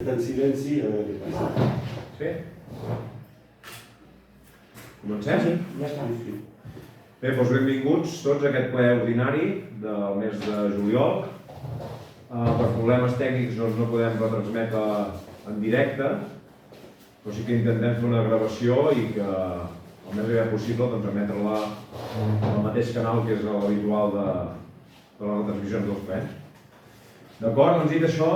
estar en silenci a veure què passa. Sí? Comencem? Sí, ja està. Bé, doncs benvinguts tots a aquest ple ordinari del mes de juliol. Per problemes tècnics no podem retransmetre en directe, però sí que intentem fer una gravació i que el més aviat possible emetre-la al mateix canal que és l'habitual de les retransmissions dels plens. D'acord, doncs dit això,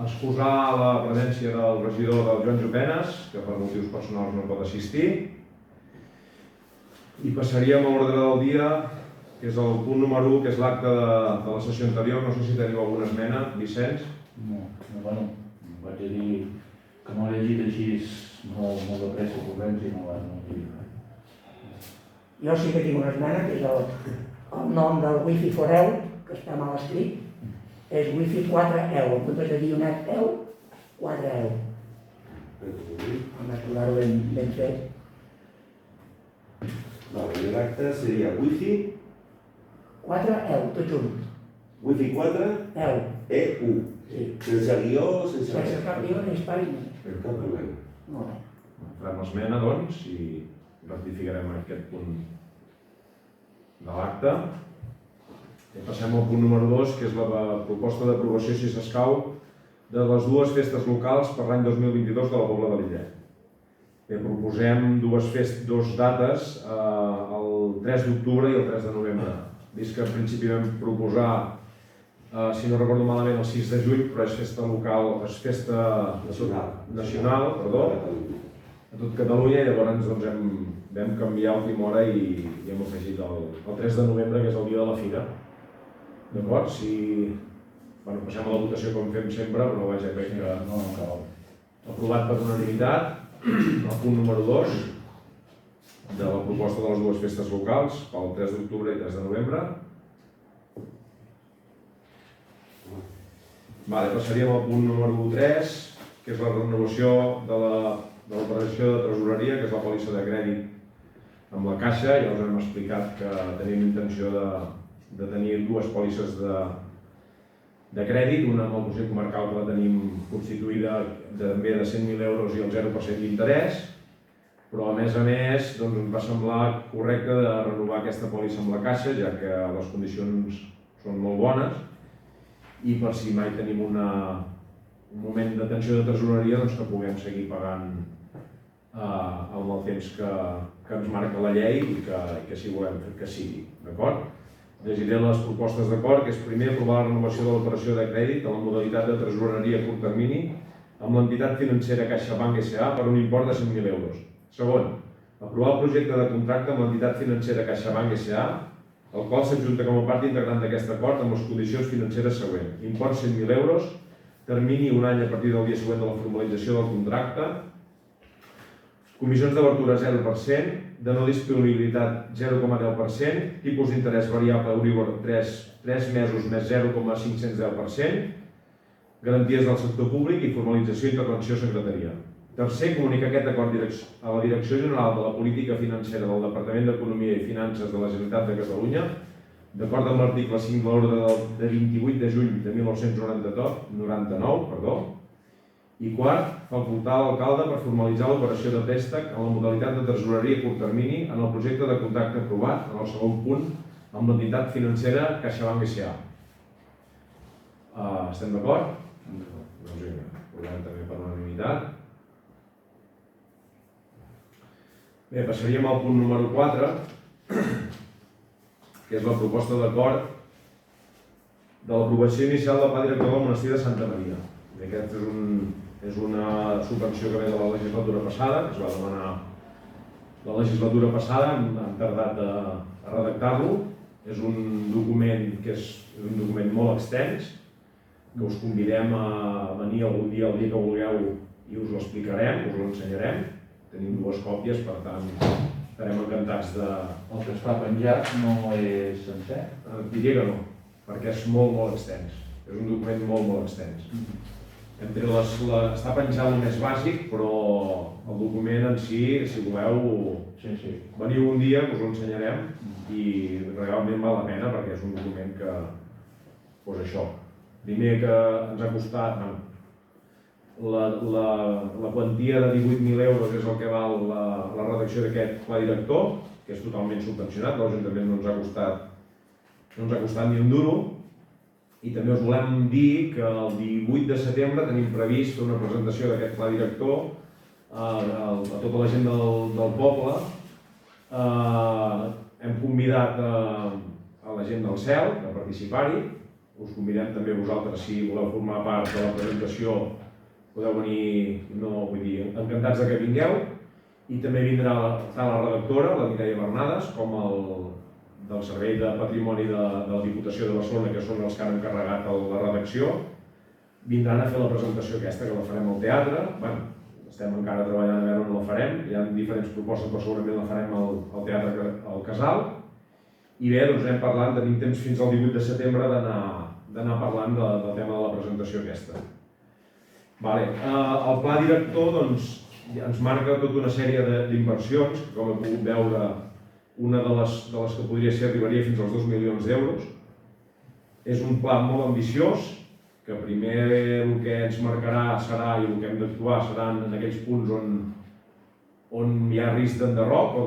excusar la presència del regidor del Joan Jopenes, que per motius personals no pot assistir, i passaríem a l'ordre del dia, que és el punt número 1, que és l'acte de la sessió anterior. No sé si teniu alguna esmena, Vicenç? No, bueno, vaig a dir que no l'he llegit així molt de pressa, corrents, i no he dit res. Jo sí que tinc una esmena, que és el nom del Wi-Fi for EU, que està mal escrit, és Wi-Fi 4EU, en comptes de dir un EU, 4EU. Hem de trobar-ho ben fet. Vale, l'acte seria Wi-Fi 4EU, tot junt. Wi-Fi 4 EU. EU. Sí. Sense guió, sense Sense cap guió ni espai. Cap problema. Molt bé. Farem l'esmena, doncs, i rectificarem aquest punt de l'acte. I passem al punt número 2, que és la proposta d'aprovació, si s'escau, de les dues festes locals per l'any 2022 de la Pobla de Lillet. Proposem dues dates, el 3 d'octubre i el 3 de novembre. Vist que en principi vam proposar, si no recordo malament, el 6 de juny, però és festa local, és festa nacional, a tot Catalunya, i llavors vam canviar a última hora i hem afegit el 3 de novembre, que és el dia de la fira. D'acord? Passem a la votació com fem sempre, però vaja, crec que No cal. aprovat per unanimitat. El punt número 2 de la proposta de les dues festes locals pel 3 d'octubre i 3 de novembre. Passaríem al punt número 3, que és la renovació de l'operació de tresoreria, que és la pòlissa de crèdit amb la Caixa. Ja us hem explicat que tenim intenció de tenir dues pòlisses de crèdit, una amb el Consell Comarcal, que la tenim constituïda també de 100.000 euros i el 0% d'interès, però a més ens va semblar correcte de renovar aquesta pòlissa amb la Caixa, ja que les condicions són molt bones, i per si mai tenim un moment de tensió de tresoreria, que puguem seguir pagant amb el temps que ens marca la llei i que així volem que sigui, d'acord? Llegiré les propostes d'acord, que és primer aprovar la renovació de l'operació de crèdit en la modalitat de tresoreria a curt termini amb l'entitat financera CaixaBank S.A. per un import de 100.000 euros. Segon, aprovar el projecte de contracte amb l'entitat financera CaixaBank S.A., el qual s'adjunta com a part integrant d'aquest acord amb les condicions financeres següents. Import 100.000 euros, termini un any a partir del dia següent de la formalització del contracte, comissions d'obertura 0%, de no disponibilitat 0,10%, tipus d'interès variable Euribor 3 mesos més 0,510%, garanties del sector públic i formalització i intervenció secretaria. Tercer, comunicar aquest acord a la Direcció General de la Política Financera del Departament d'Economia i Finances de la Generalitat de Catalunya, d'acord amb l'article 5 de l'ordre de 28 de juny de 1999, i quart, facultar l'alcalde per formalitzar l'operació de préstec en la modalitat de tresoreria a curt termini en el projecte de contracte aprovat en el segon punt amb l'entitat financera CaixaBank S.A. Estem d'acord? Doncs vinga, aprovem també per unanimitat. Bé, passaríem al punt número 4, que és la proposta d'acord de l'aprovació inicial del pla director del monestir de Santa Maria. Aquest és una subvenció que ve de la legislatura passada, que es va demanar la legislatura passada, hem tardat a redactar-lo. És un document que és un document molt extens, que us convidem a venir algun dia, el dia que vulgueu, i us l'explicarem, us l'ensenyarem. Tenim dues còpies, per tant, estarem encantats de... El que es fa penjat no és sencer? Diria que no, perquè és molt extens. És un document molt extens. Està penjat el més bàsic, però el document en si, si voleu, veniu un dia que us l'ensenyarem i realment val la pena perquè és un document que, doncs això, primer que ens ha costat, La quantia de 18.000 euros és el que val la redacció d'aquest pla director, que és totalment subvencionat, l'Ajuntament no ens ha costat ni un duro. I també us volem dir que el 18 de setembre tenim previst fer una presentació d'aquest pla director a tota la gent del poble. Hem convidat a la gent del CEL a participar-hi. Us convidem també vosaltres, si voleu formar part de la presentació, podeu venir, encantats de que vingueu. I també vindrà tant la redactora, la Mireia Bernades, com del Servei de Patrimoni de la Diputació de Barcelona, que són els que han encarregat la redacció. Vindran a fer la presentació aquesta, que la farem al teatre. Estem encara treballant a veure on la farem. Hi ha diferents propostes, però segurament la farem al Teatre al Casal. I bé, doncs anem parlant, tenim temps fins al 18 de setembre d'anar parlant del tema de la presentació aquesta. El pla director ens marca tota una sèrie d'inversions, que com hem pogut veure, una de les que podria ser arribaria fins als 2 milions d'euros. És un pla molt ambiciós, que primer el que ens marcarà serà, i el que hem d'actuar seran en aquells punts on hi ha risc d'enderroc o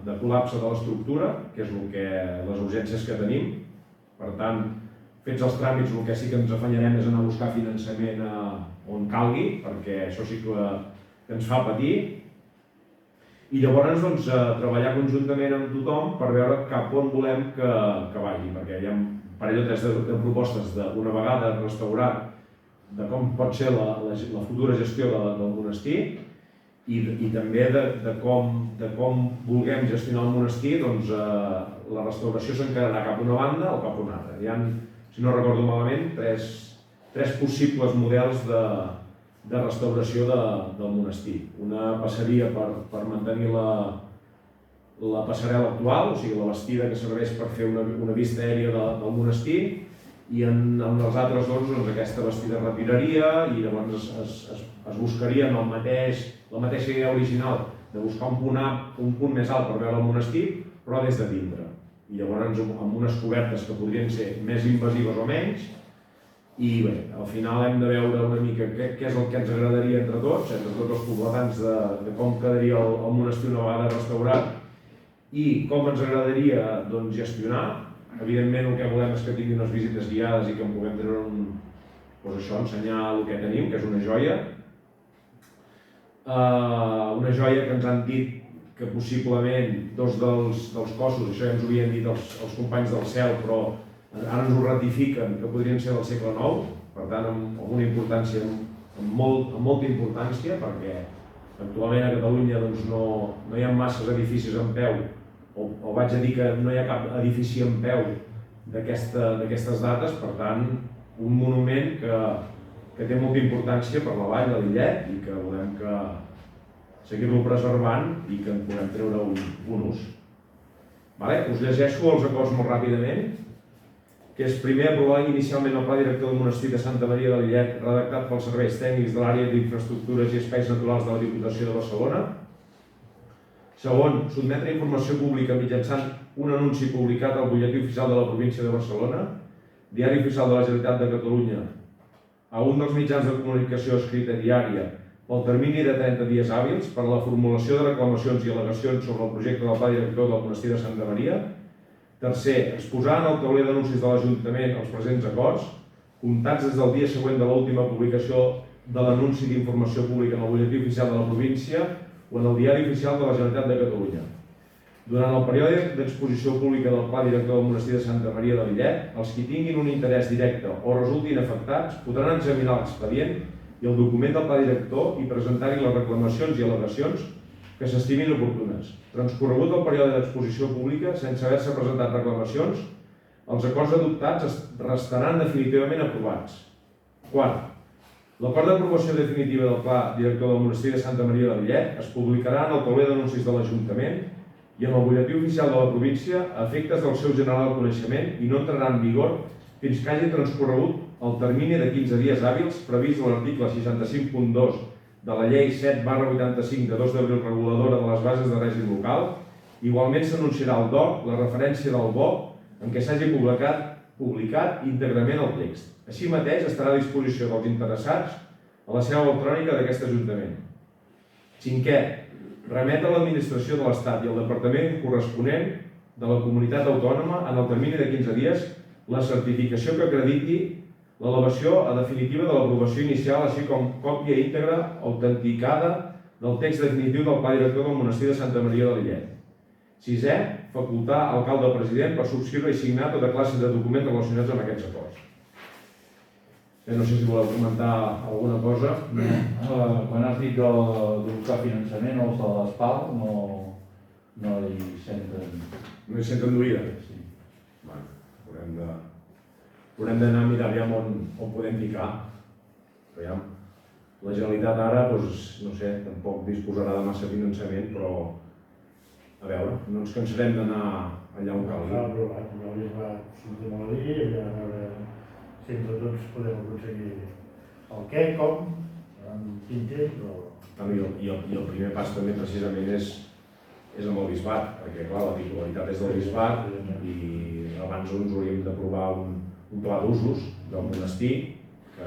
de col·lapse de l'estructura, que és les urgències que tenim. Per tant, fets els tràmits, el que sí que ens afanyarem és anar a buscar finançament on calgui, perquè això sí que ens fa patir. I llavors treballar conjuntament amb tothom per veure cap on volem que vagi, perquè hi ha un parell o tres de propostes d'una vegada restaurat de com pot ser la futura gestió del monestir i també de com vulguem gestionar el monestir. La restauració s'encararà cap a una banda o cap a una altra. Hi ha, si no recordo malament, tres possibles models de restauració del monestir. Una passaria per mantenir la passarel·la actual, o sigui la bastida que serveix per fer una vista aèria del monestir, i en els altres aquesta bastida es retiraria i llavors es buscaria la mateixa idea original de buscar un punt més alt per veure el monestir, però des de dintre. I llavors amb unes cobertes que podrien ser més invasives o menys. I bé, al final hem de veure una mica què és el que ens agradaria entre tots els pobletans, de com quedaria el monestir una vegada restaurat i com ens agradaria gestionar. Evidentment el que volem és que tinguin unes visites guiades i que en puguem treure ensenyar el que tenim, que és una joia. Una joia que ens han dit que possiblement dos dels cossos, això ja ens ho havien dit els companys del CEL, però ara ens ho ratifiquen, que podrien ser del segle IX, per tant amb una importància, amb molta importància, perquè actualment a Catalunya no hi ha masses edificis en peu, o vaig a dir que no hi ha cap edifici en peu d'aquestes dates. Per tant, un monument que té molta importància per la vall de l'Illet i que volem seguir-lo preservant i que en puguem treure un ús. Us llegeixo els acords molt ràpidament, que és primer aprovar inicialment el Pla Director del Monestir de Santa Maria de Lillet, redactat pels serveis tècnics de l'àrea d'infraestructures i espais naturals de la Diputació de Barcelona. Segon, sotmetre a informació pública mitjançant un anunci publicat al Butlletí Oficial de la Província de Barcelona, Diari Oficial de la Generalitat de Catalunya, a un dels mitjans de comunicació escrita diària pel termini de 30 dies hàbils per a la formulació de reclamacions i al·legacions sobre el projecte del Pla Director del Monestir de Santa Maria. Tercer, exposar en el tauler d'anuncis de l'Ajuntament els presents acords, comptats des del dia següent de l'última publicació de l'anunci d'informació pública en el Butlletí Oficial de la Província o en el Diari Oficial de la Generalitat de Catalunya. Durant el període d'exposició pública del Pla Director del Monestir de Santa Maria de Lillet, els que tinguin un interès directe o resultin afectats podran examinar l'expedient i el document del Pla Director i presentar-hi les reclamacions i al·legacions que s'estimin oportunes. Transcorregut el període d'exposició pública, sense haver-se presentat reclamacions, els acords adoptats restaran definitivament aprovats. Quart, l'acord d'aprovació definitiva del Pla Director del Monestir de Santa Maria de Lillet es publicarà en el tauler d'anuncis de l'Ajuntament i en el Butlletí Oficial de la Província a efectes del seu general coneixement i no entrarà en vigor fins que hagi transcorregut el termini de 15 dies hàbils previst a l'article 65.2 de la Llei 7/85 de 2 d'abril reguladora de les bases de règim local. Igualment s'anunciarà el DOC, la referència del BOC, en què s'hagi publicat íntegrament el text. Així mateix estarà a disposició dels interessats a la seu electrònica d'aquest Ajuntament. Cinquè, remet a l'Administració de l'Estat i al Departament corresponent de la Comunitat Autònoma en el termini de 15 dies la certificació que acrediti l'elevació a definitiva de l'aprovació inicial, així com còpia íntegra autenticada del text definitiu del Pla Director del Monestir de Santa Maria de Lillet. Sisè, facultar alcalde o president per subscriure i signar tota classe de documents relacionats amb aquests acords. No sé si voleu comentar alguna cosa. Quan has dit de buscar finançament, els de l'ESPAL no hi senten... No hi senten d'oïda? Sí. Bueno, haurem d'anar a mirar aviam on podem picar. Aviam. La Generalitat ara, doncs, no sé, tampoc disposarà de massa finançament, però a veure, no ens cansarem d'anar allà on calgui. S'ha aprovat, jo li va sortir molt a dir, i a veure si entre tots podem aconseguir el què, com, en quin temps, I el primer pas també precisament és amb el bisbat, perquè clar, la titularitat és del bisbat i abans ens hauríem d'aprovar un pla d'usos del monestir, que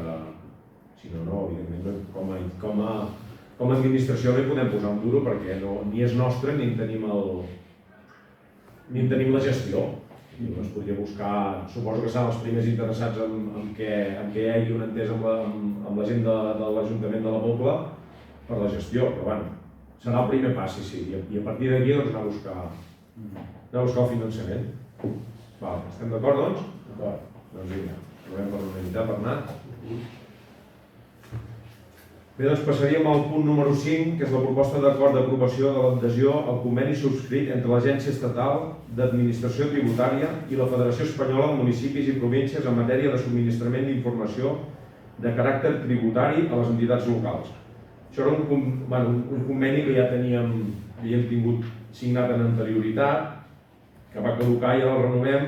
si no, evidentment, com a administració no hi podem posar un duro perquè ni és nostre ni en tenim la gestió. Es podria buscar, suposo que seran els primers interessats en què hi hagi un entès amb la gent de l'Ajuntament de la Pobla per la gestió, però bueno, serà el primer pas, sí, i a partir d'aquí doncs anar a buscar el finançament. Estem d'acord, doncs? D'acord. Doncs vinga, provem per unanimitat, Bernat. Bé, doncs passaríem al punt número 5, que és la proposta d'acord d'aprovació de l'adhesió al conveni subscrit entre l'Agència Estatal d'Administració Tributària i la Federació Espanyola de Municipis i Províncies en matèria de subministrament d'informació de caràcter tributari a les entitats locals. Això era un conveni que ja havíem tingut signat en anterioritat, que va caducar i ara el renovem,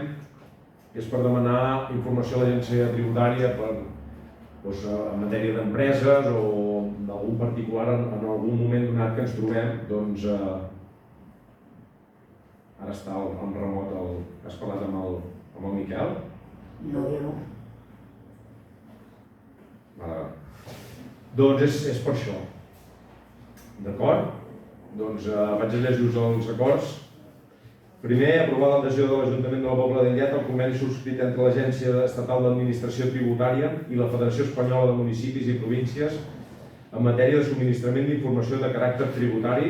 que és per demanar informació a l'Agència Tributària en matèria d'empreses o d'algun particular en algun moment donat que ens trobem, doncs ara està en remot has parlat amb el Miquel? No, jo no. Doncs és per això. D'acord? Doncs vaig a llegir-vos els acords. Primer, aprovar l'adhesió de l'Ajuntament de la Pobla de Lillet al conveni subscrit entre l'Agència Estatal d'Administració Tributària i la Federació Espanyola de Municipis i Províncies en matèria de subministrament d'informació de caràcter tributari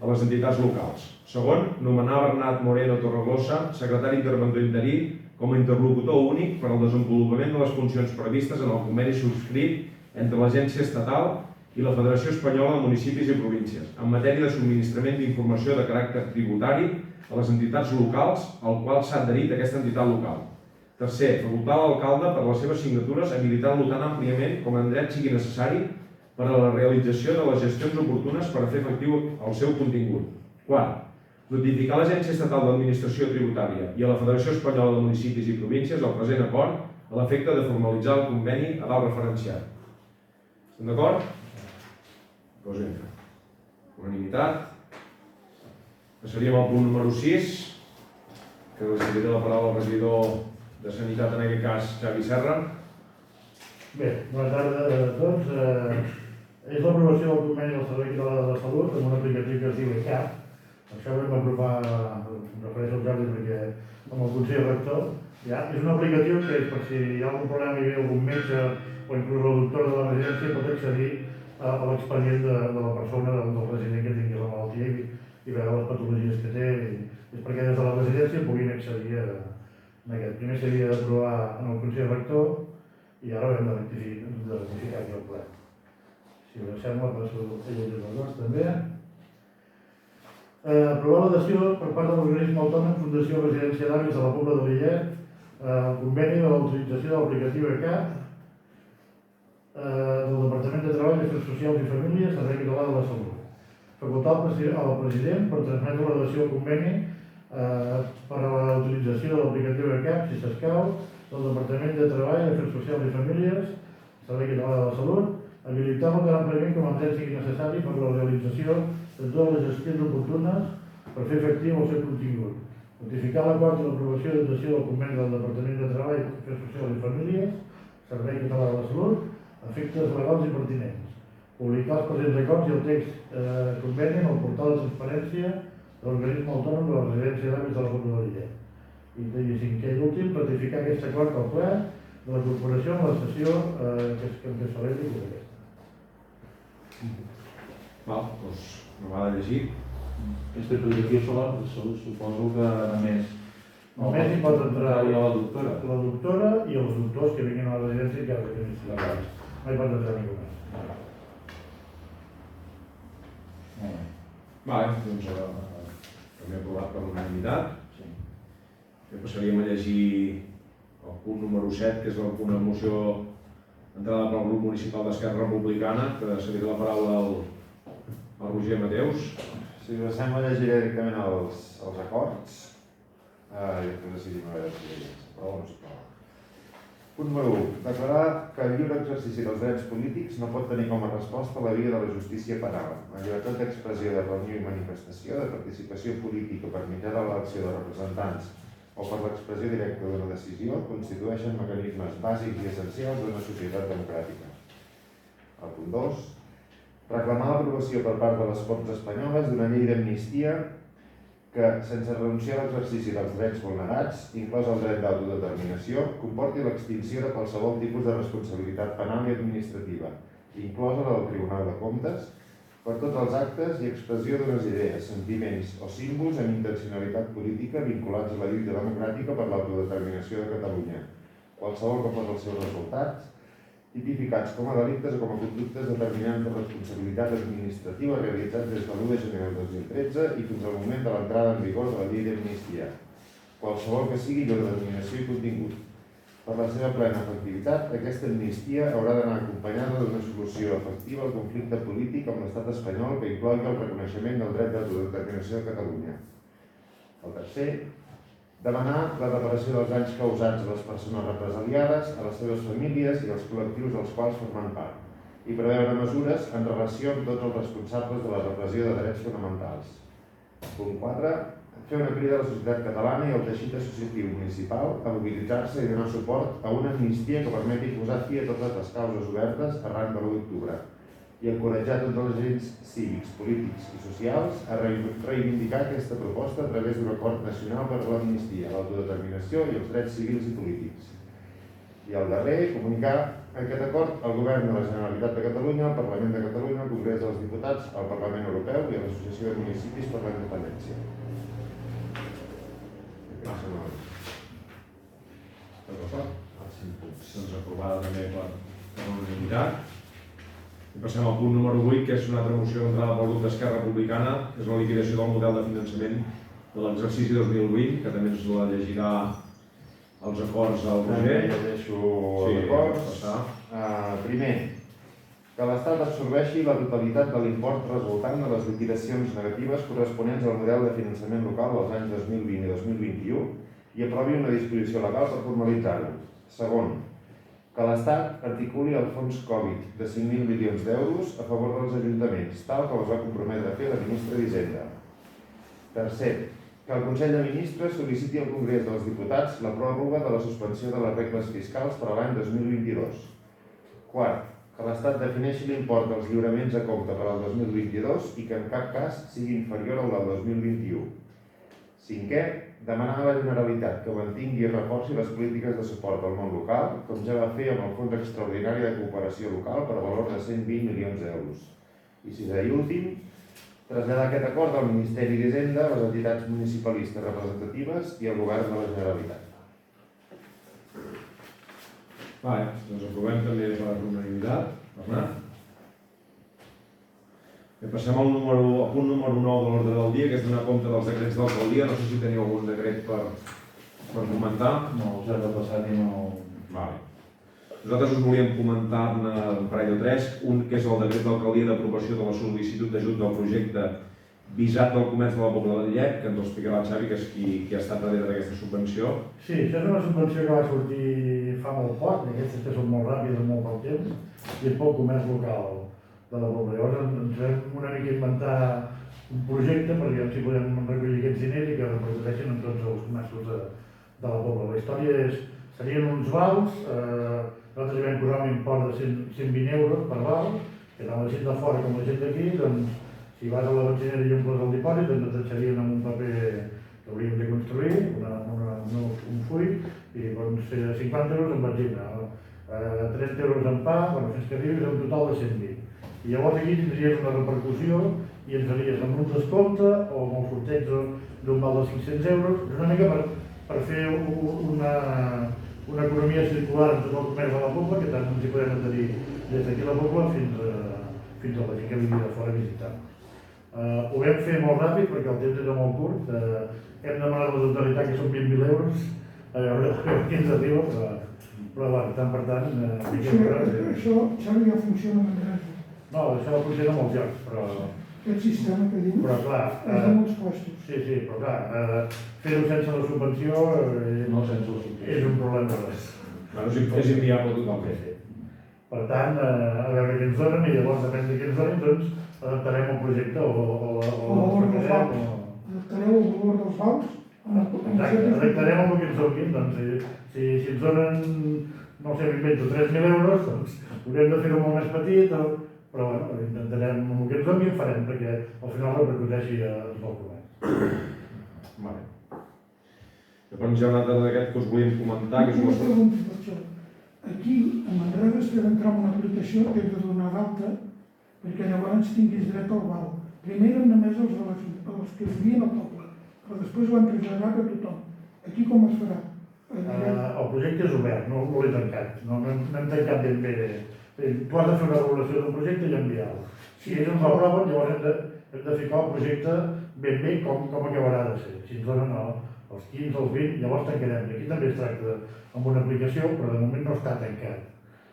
a les entitats locals. Segon, nomenar Bernat Moreno Torregrossa, secretari interventor interí, com a interlocutor únic per al desenvolupament de les funcions previstes en el conveni subscrit entre l'Agència Estatal i la Federació Espanyola de Municipis i Províncies en matèria de subministrament d'informació de caràcter tributari a les entitats locals al qual s'ha adherit aquesta entitat local. Tercer, facultar l'alcalde per les seves signatures habilitant-lo tan àmpliament com en dret sigui necessari per a la realització de les gestions oportunes per a fer efectiu el seu contingut. Quart, notificar a l'Agència Estatal d'Administració Tributària i a la Federació Espanyola de Municipis i Províncies el present acord a l'efecte de formalitzar el conveni a dalt referenciat. Estem d'acord? Doncs vinga. Unanimitat. Passaríem al punt número 6, que li cediré la paraula al regidor de Sanitat, en aquest cas, Xavi Serra. Bé, bona tarda a tots. És l'aprovació del conveni del Servei Català de la Salut amb un aplicatiu que es diu ECAP. Això vam aprovar, em refereixo al Jordi perquè amb el Consell Rector. És un aplicatiu que és per si hi ha algun problema i ve algun metge o inclús el doctor de la residència pot accedir a l'expedient de la persona, del resident que tingui la malaltia i veure les patologies que té, és perquè des de la residència puguin accedir a aquest. Primer s'havia d'aprovar en el Consell Rector i ara ho hem de rectificar aquí al ple. Si us sembla, passo a llegir les coses també. Aprovar l'adhesió per part de l'organisme autònom Fundació Residència d'Avis de la Pobla de Lillet al conveni de la utilització de l'aplicatiu ECAP del Departament de Treball, Afers Socials i Famílies, Servei Català de la Salut. Facultar al president per transmetre l'adhesió al conveni per a la utilització de l'aplicatiu ECAP, si s'escau, del Departament de Treball, Afers Socials i Famílies, Servei Català de la Salut, habilitar-lo tan àmpliament com en dret sigui necessari per a la realització de totes les gestions oportunes per fer efectiu el seu contingut. Notificar l'acord de l'aprovació d'adhesió del conveni del Departament de Treball, Afers Socials i Famílies, Servei Català de la Salut, efectes legals i pertinents. Publicar els presents acords i el text conveni en el portal de transparència de l'organisme autònom de la residència d'àmbits de la Procuradoria. I cinquè i últim, ratificar aquest acord al ple de la corporació en la sessió que es celebri com aquesta. Val, doncs no m'ha de llegir. Aquesta projecció solar, suposo que Només hi pot entrar la doctora. la doctora i els doctors que vinguin a la residència i que administrin. No hi pot entrar ningú més. Vale, doncs també aprovat per unanimitat. Sí. Passaríem a llegir el punt número 7, que és el punt de moció entrada pel grup municipal d'Esquerra Republicana, que cediré la paraula al Roger Mateus. Si us sembla, llegiré directament els acords i després decidim a veure si s'aprova o no s'aprova. Punt número 1. Declarar que el lliure exercici dels drets polítics no pot tenir com a resposta la via de la justícia penal. La llibertat d'expressió, de reunió i manifestació, de participació política per mitjà de l'elecció de representants o per l'expressió directa d'una decisió constitueixen mecanismes bàsics i essencials d'una societat democràtica. El punt 2. Reclamar l'aprovació per part de les Corts espanyoles d'una llei d'amnistia que, sense renunciar a l'exercici dels drets vulnerats, inclòs el dret d'autodeterminació, comporti l'extinció de qualsevol tipus de responsabilitat penal i administrativa, inclosa la del Tribunal de Comptes, per tots els actes i expressió d'unes idees, sentiments o símbols amb intencionalitat política vinculats a la lluita democràtica per l'autodeterminació de Catalunya, qualsevol que fos els seus resultats, tipificats com a delictes o com a conductes determinants de responsabilitat administrativa realitzats des de l'1 de gener del 2013 i fins al moment de l'entrada en vigor de la llei d'amnistia, qualsevol que sigui llur determinació i contingut. Per la seva plena efectivitat, aquesta amnistia haurà d'anar acompanyada d'una solució efectiva al conflicte polític amb l'estat espanyol que inclogui el reconeixement del dret d'autodeterminació de Catalunya. El tercer, demanar la reparació dels danys causats a les persones represaliades, a les seves famílies i als col·lectius dels quals formen part, i preveure mesures en relació amb tots els responsables de la repressió de drets fonamentals. Punt 4. Fer una crida a la societat catalana i al teixit associatiu municipal a mobilitzar-se i donar suport a una amnistia que permeti posar fi a totes les causes obertes arran de l'1 d'octubre i encoratjar tots els agents cívics, polítics i socials a reivindicar aquesta proposta a través d'un acord nacional per a l'amnistia, l'autodeterminació i els drets civils i polítics. I el darrer, comunicar aquest acord al Govern de la Generalitat de Catalunya, al Parlament de Catalunya, al Congrés dels Diputats, al Parlament Europeu i a l'Associació de Municipis per la Independència. Doncs aprovada també per unanimitat. I passem al punt número 8, que és una altra moció entrada pel grup d'Esquerra Republicana, que és la liquidació del model de finançament de l'exercici 2020, que també ens la llegirà els acords al Roger. Llegeixo els acords. Primer, que l'Estat absorbeixi la totalitat de l'import resultant de les liquidacions negatives corresponents al model de finançament local dels anys 2020 i 2021 i aprovi una disposició legal per formalitzar-ho. Segon, que l'Estat articuli el fons Covid de 5.000 milions d'euros a favor dels ajuntaments, tal com es va comprometre a fer la ministra d'Hisenda. Tercer, que el Consell de Ministres sol·liciti al Congrés dels Diputats la pròrroga de la suspensió de les regles fiscals per a l'any 2022. Quart, que l'Estat defineixi l'import dels lliuraments a compte per al 2022 i que en cap cas sigui inferior al del 2021. Cinquè, demanar a la Generalitat que mantingui i reforci les polítiques de suport al món local, com ja va fer amb el Fons Extraordinari de Cooperació Local per valor de 120 milions d'euros. I sisè i últim, traslladar aquest acord al Ministeri d'Hisenda, a les entitats municipalistes representatives i al Govern de la Generalitat. Doncs aprovem també per unanimitat. Bernat? Passem al punt número 9 de l'ordre del dia, que és donar compte dels decrets d'alcaldia. No sé si teniu algun decret per comentar. No, els hem de passar ni no... Nosaltres us volíem comentar-ne un parell o tres. Un que és el decret d'alcaldia d'aprovació de la sol·licitud d'ajut del projecte Visat del Comerç de la Pobla de Llet, que ens ho explicarà el Xavi, que és qui ha estat darrere d'aquesta subvenció. Sí, això és una subvenció que va sortir fa molt poc, d'aquestes que són molt ràpides, molt poc temps, i és pel comerç local de la Pobla. Llavors ens vam una mica inventar un projecte perquè ja si podem recollir aquests diners i que reparteixen en tots els comerços de la Pobla. La història és, serien uns vals nosaltres hi vam posar un import de 120 euros per val, que tant la gent de fora com la gent d'aquí, doncs, si vas a la benzinera i omples el dipòsit, ens tatxarien amb un paper que hauríem de construir, un full, i doncs 50 euros en benzina, 30 euros en pa, fins que arribis a un total de 120. I llavors aquí tindries una repercussió i ens faries amb un descompte o amb el sorteig d'un val de 500 euros, una mica per fer una economia circular en tot el comerç de la Pobla, que tant ens hi podem adherir des d'aquí a la Pobla fins a la gent que vingui de fora a visitar. Ho vam fer molt ràpid perquè el temps era molt curt, hem demanat a les autoritats que són 20.000 euros, a veure qui ens arriba, però tant per tant... Això ja funciona a Manresa. No, això funciona a molts llocs, però... Aquest sistema que dius però clar, és de molts costos. Sí, però clar, fer-ho sense la subvenció No sense la subvenció. és un problema res. És inviable totalment. Per tant, a veure què ens donen i llavors, depèn de què ens donin, doncs adaptarem el projecte o Adaptareu el valor dels vals? Exacte, adaptarem el que ens donin, doncs si ens donen, no sé, m'invento 3.000 euros, doncs haurem de fer-ho molt més petit, però bueno, intentarem el que ens donin i ho farem, perquè al final repercuteixi en el comerç. Vale. Llavors hi ha un altre d'aquest que us volíem comentar, que és Una pregunta per això. Aquí, a Manresa, estem entrant en una aplicació que hem de donar d'alta perquè llavors tinguis dret al val. Primer eren només els que vivien al poble, però després ho han traslladat a tothom. Aquí com es farà? El projecte és obert, no l'he tancat, no hem tancat ben bé. Tu has de fer una regulació d'un projecte i enviar-lo. Si ells ens l'aproven, llavors hem de ficar el projecte ben bé com acabarà de ser. Si ens donen els 15, els 20, llavors tancarem. Aquí també es tracta amb una aplicació, però de moment no està tancat.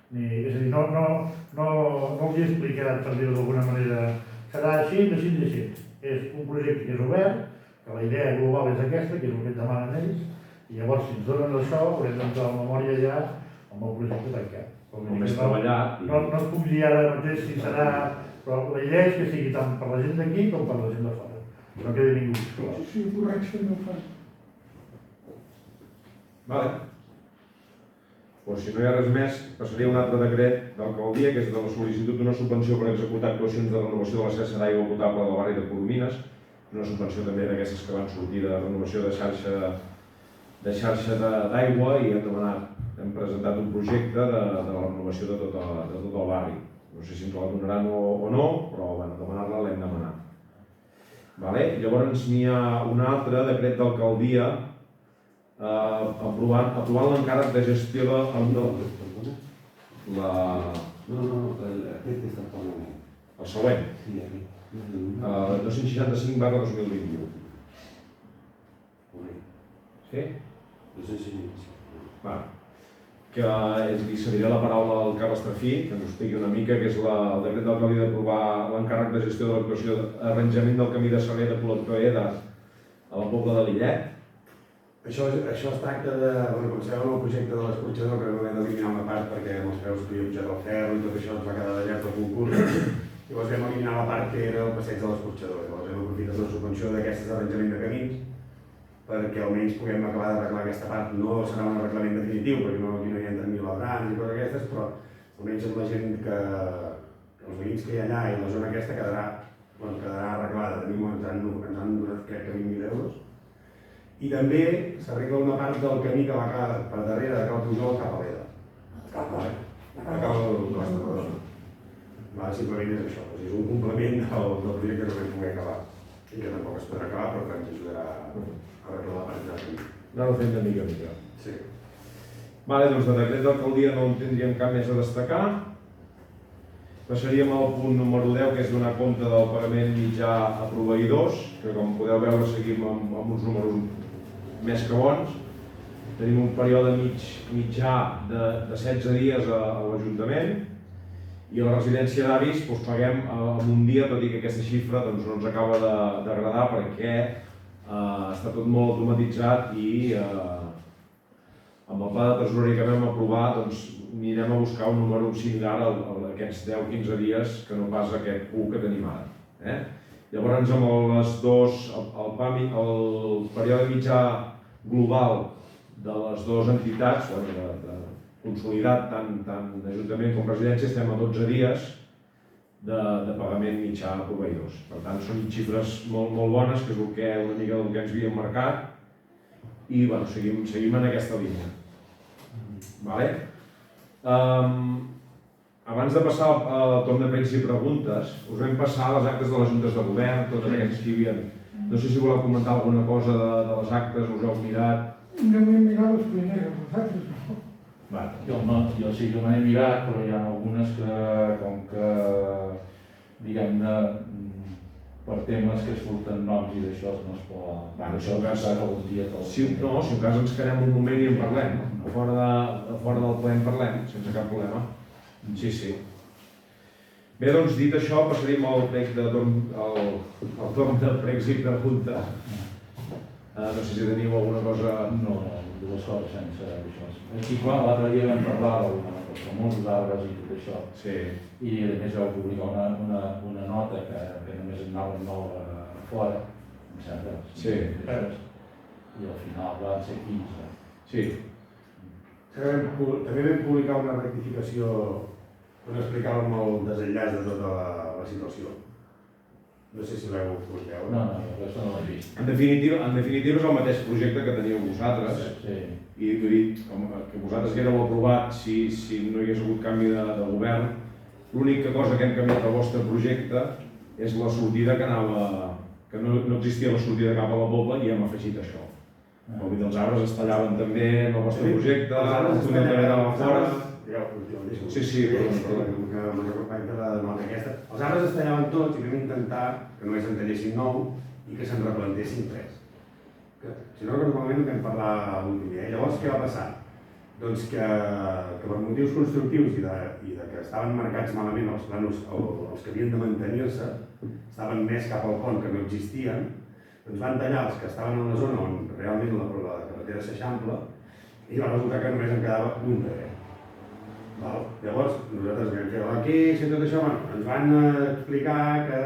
És a dir, no els he explicat, per dir-ho d'alguna manera, serà així. És un projecte que és obert, que la idea global és aquesta, que és el que et demanen ells, i llavors si ens donen això haurem d'entrar a la memòria ja amb el projecte tancat. Només treballat. No es puc dir ara mateix si serà, però la idea és que sigui tant per la gent d'aquí com per la gent de fora. No quedi ningú exclòs. Sí, correcte, també ho fan. Vale. Doncs si no hi ha res més, passaria a un altre decret d'alcaldia, que és de la sol·licitud d'una subvenció per executar actuacions de renovació de la xarxa d'aigua potable del barri de Coromines, una subvenció també d'aquestes que van sortir de renovació de xarxa d'aigua i hem presentat un projecte de la renovació de tot el barri. No sé si ens la donaran o no, però bueno, demanar-la l'hem demanat. Vale? Llavors n'hi ha un altre decret d'alcaldia aprovant l'encàrrec de gestió el següent, 265/2021. Sí? Que li cediré la paraula al Carles Trafí, que ens ho expliqui una mica, que és el decret d'alcaldia d'aprovar l'encàrrec de gestió de l'actuació d'arranjament del camí de servei de col·lector EDA a la Pobla de Lillet. Això es tracta de, com sabeu, el projecte de l'escorxador, que no vam eliminar una part perquè amb els preus que havia pujat el ferro i tot això ens va quedar dallat el concurs. Llavors vam eliminar la part que era el passeig de l'escorxador. Llavors hem aprofitat la subvenció d'aquestes d'arranjament de camins perquè almenys puguem acabar d'arreglar aquesta part. No serà un arreglament definitiu, perquè aquí no hi entren ni labrants i coses aquestes, però almenys amb la gent els veïns que hi ha allà i la zona aquesta quedarà arreglada. Ens han donat crec que 20.000 euros. I també s'arregla una part del camí que va per darrere de Cal Pujol cap a l'Eda. Simplement és això, és un complement del projecte que vam poder acabar i que tampoc es podrà acabar, però que ens ajudarà a arreglar la part de camí. Anar-ho fent de mica a mica. Sí. Vale, doncs de decret d'alcaldia no en tindríem cap més a destacar. Passaríem al punt número 10, que és donar compte del pagament mitjà a proveïdors, que com podeu veure seguim amb uns números més que bons. Tenim un període mitjà de 16 dies a l'Ajuntament i a la residència d'avis paguem en un dia, tot i que aquesta xifra no ens acaba d'agradar perquè està tot molt automatitzat i amb el pla de tresoreria que vam aprovar anirem a buscar un número similar a aquests 10-15 dies que no pas aquest 1 que tenim ara. Llavors amb el període mitjà global de les dues entitats, consolidat, tant d'Ajuntament com Presidència, estem a 12 dies de pagament mitjà a proveïdors. Per tant, són xifres molt bones, que és una mica del que ens havíem marcat, i bueno, seguim en aquesta línia. Vale? Abans de passar al torn de pregs i preguntes, us vam passar les actes de les juntes de govern, totes aquestes que hi havia. No sé si voleu comentar alguna cosa de les actes, us heu mirat? Jo m'he mirat les primeres, les altres no. Jo sí que me n'he mirat, però hi ha algunes que, com que, diguem-ne, per temes que surten noms i d'això no es pot... Això en cas, algun dia si en cas ens quedem un moment i en parlem. Fora del ple en parlem, sense cap problema. Sí. Bé, doncs, dit això, passaríem al torn de pregs i preguntes. No sé si teniu alguna cosa... No, dues coses sense això. Aquí, clar, l'altre dia vam parlar dels famosos arbres i tot això. Sí. I a més vau publicar una nota que només en anaven 9 a fora, em sembla. Sí. I al final van ser 15. Sí. També vam publicar una rectificació on explicàvem el desenllaç de tota la situació. No sé si l'heu veure. No, això no l'he vist. En definitiva és el mateix projecte que teníeu vosaltres. Sí. I vull dir, que vosaltres que haguéreu aprovat si no hi hagués hagut canvi de govern, l'única cosa que hem canviat del vostre projecte és la sortida que no existia la sortida cap a la Pobla i hem afegit això. Vull dir, els arbres es tallaven també en el vostre projecte, el túnel també anava fora... Sí, perdó. Els arbres es tallaven tots i vam intentar que només en tallessin 9 i que se'n replantessin 3. Si no recordo malament vam parlar l'últim dia. Llavors, què va passar? Doncs que per motius constructius i de que estaven marcats malament els planos, els que havien de mantenir-se, estaven més cap al pont que no existien, doncs van tallar els que estaven en la zona on realment la carretera s'eixampla i va resultar que només en quedava un de dret. Llavors, nosaltres vam fer la queixa i tot això, ens van explicar que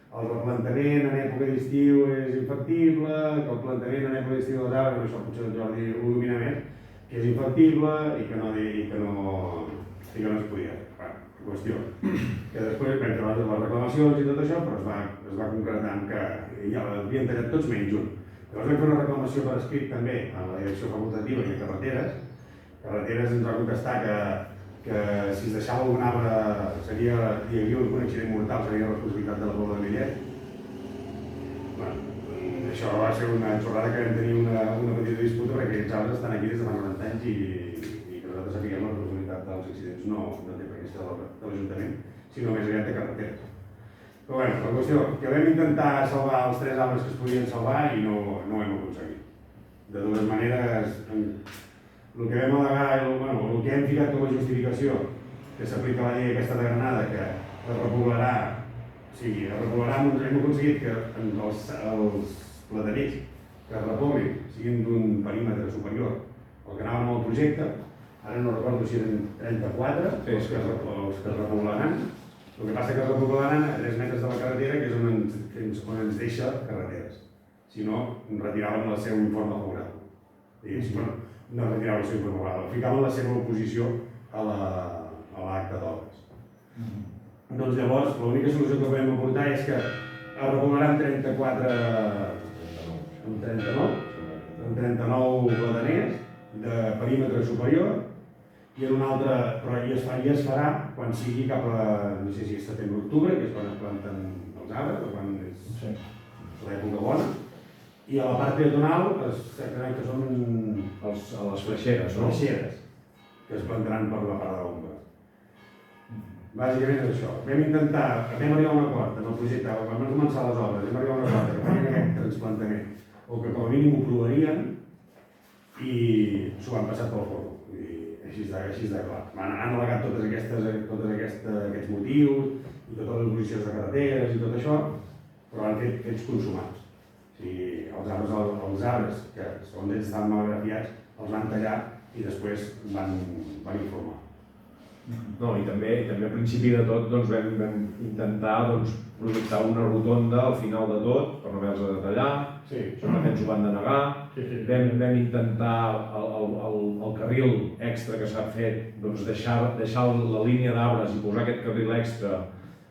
el replantament en època d'estiu és infactible, que el plantament en època d'estiu dels arbres, això potser el Jordi ho domina més, que és infactible i que no es podia fer. Qüestió. Que després vam fer les reclamacions i tot això, però es va concretant que ja l'havien tallat tots menys un. Llavors vam fer una reclamació per escrit també a la direcció facultativa i a Carreteres. Carreteres ens va contestar que si es deixava algun arbre hi havia un accident mortal, seria responsabilitat de la Pobla de Millet. Això va ser una enxorrada que vam tenir una petita disputa perquè aquests arbres estan aquí des de fa 90 anys i que nosaltres sapiguem la responsabilitat dels accidents no té per què ser de l'Ajuntament, sinó més aviat de Carreteres. Però bé, la qüestió, que vam intentar salvar els 3 arbres que es podien salvar i no ho hem aconseguit. De totes maneres, el que vam al·legar, el que hem ficat com a justificació que s'aplica la llei aquesta de Granada, que es repoblarà, hem aconseguit que els plataners que es repoblin siguin d'un perímetre superior al que anàvem al projecte, ara no recordo si eren 34 els que es repoblaran. El que passa que es repoblaran a 3 metres de la carretera, que és on ens deixa Carreteres. Si no, retiraven el seu informe favorable. No retiraven el seu informe favorable, ficaven la seva oposició a l'acte d'obres. Doncs llavors, l'única solució que podem aportar és que es repoblaran 39 plataners de perímetre superior i en un altre, però es farà quan sigui cap a, no sé si és setembre-octubre, que és quan es planten els arbres, o quan és l'època bona, i a la part peatonal que són les fleixeres, no? Fleixeres, que es plantaran per la part de l'ombra. Bàsicament és això. Vam arribar a un acord en el projecte, quan vam començar les obres, vam arribar a un acord que farien aquest transplantament, o que com a mínim ho provarien, i s'ho van passar pel forno. Així de clar. Han al·legat tots aquests motius, i totes les oposicions de carreteres i tot això, però han fet fets consumats. Els arbres que segons ells estaven malgrafiats, els van tallar i després van informar. No, i també al principi de tot doncs, vam intentar projectar una rotonda al final de tot, per no haver-los de detallar, Sí. això també ens ho van denegar. Sí, sí. Vam intentar el carril extra que s'ha fet, doncs deixar la línia d'arbres i posar aquest carril extra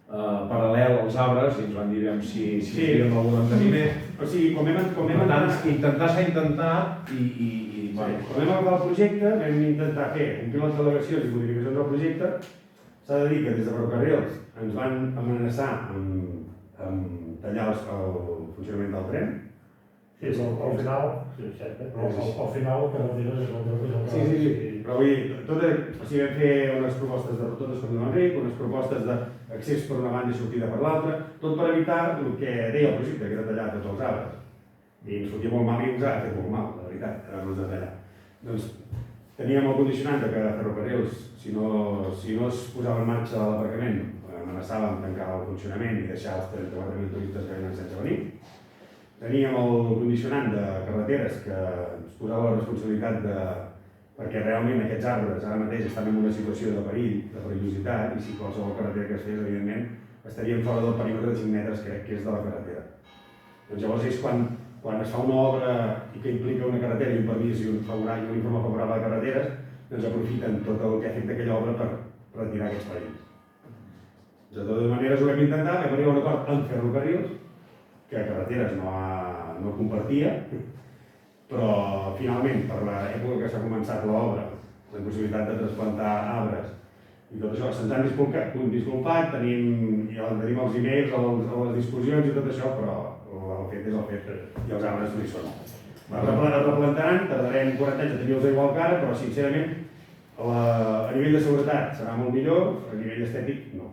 paral·lel als arbres i ens van dir si fèiem algun manteniment. O sigui, com hem Per tant, intentar s'ha intentat i Quan vam agafar el projecte vam intentar fer un pilot d'al·legacions i modificacions del projecte. S'ha de dir que des de Ferrocarrils ens van amenaçar amb tallar el funcionament del tren. Sí, però al final, sí, cert, però al final carreteres és el que Sí, però vull dir, o sigui, vam fer unes propostes de rotondes per Manric, unes propostes d'accés per una banda i sortida per l'altra, tot per evitar el que deia el projecte, que era tallar tots els arbres. I ens fotia molt mal i ens ha fet molt mal, la veritat, anar-nos de tallar. Doncs teníem el condicionant de que Ferrocarrils, si no es posava en marxa l'aparcament, amenaçàvem tancar el funcionament i deixar els 34.000 turistes que venen sense venir. Teníem el condicionant de carreteres que ens posava la responsabilitat perquè realment aquests arbres ara mateix estan en una situació de perill, de perillositat, i si qualsevol carretera que es fes, evidentment, estarien fora del perímetre de 5 metres, crec que és de la carretera. Doncs llavors és quan es fa una obra i que implica una carretera i un permís i un informe favorable a carreteres, doncs aprofiten tot el que ha fet d'aquella obra per retirar aquests perills. De totes maneres ho vam intentar, vam arribar a un acord amb Ferrocarrils, que carreteres no compartia, però finalment, per l'època que s'ha començat l'obra, la possibilitat de trasplantar arbres i tot això, se'ns han disculpat, tenim els e-mails, les discussions i tot això, però el fet és el fet i els arbres no hi són. Es replantaran, tardarem 40 anys a tenir-los igual que ara, però sincerament a nivell de seguretat serà molt millor, a nivell estètic no.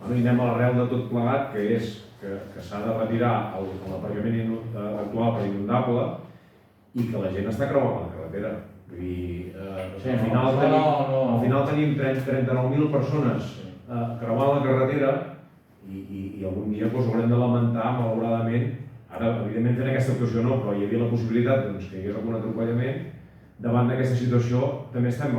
Bueno, i anem a l'arrel de tot plegat, que és que s'ha de retirar l'aparcament actual per inundable i que la gent està creuant la carretera. Vull dir, al final tenim 39.000 persones creuant la carretera i algun dia haurem de lamentar, malauradament, ara evidentment fent aquesta actuació no, però hi havia la possibilitat que hi hagués algun atropellament. Davant d'aquesta situació també estem,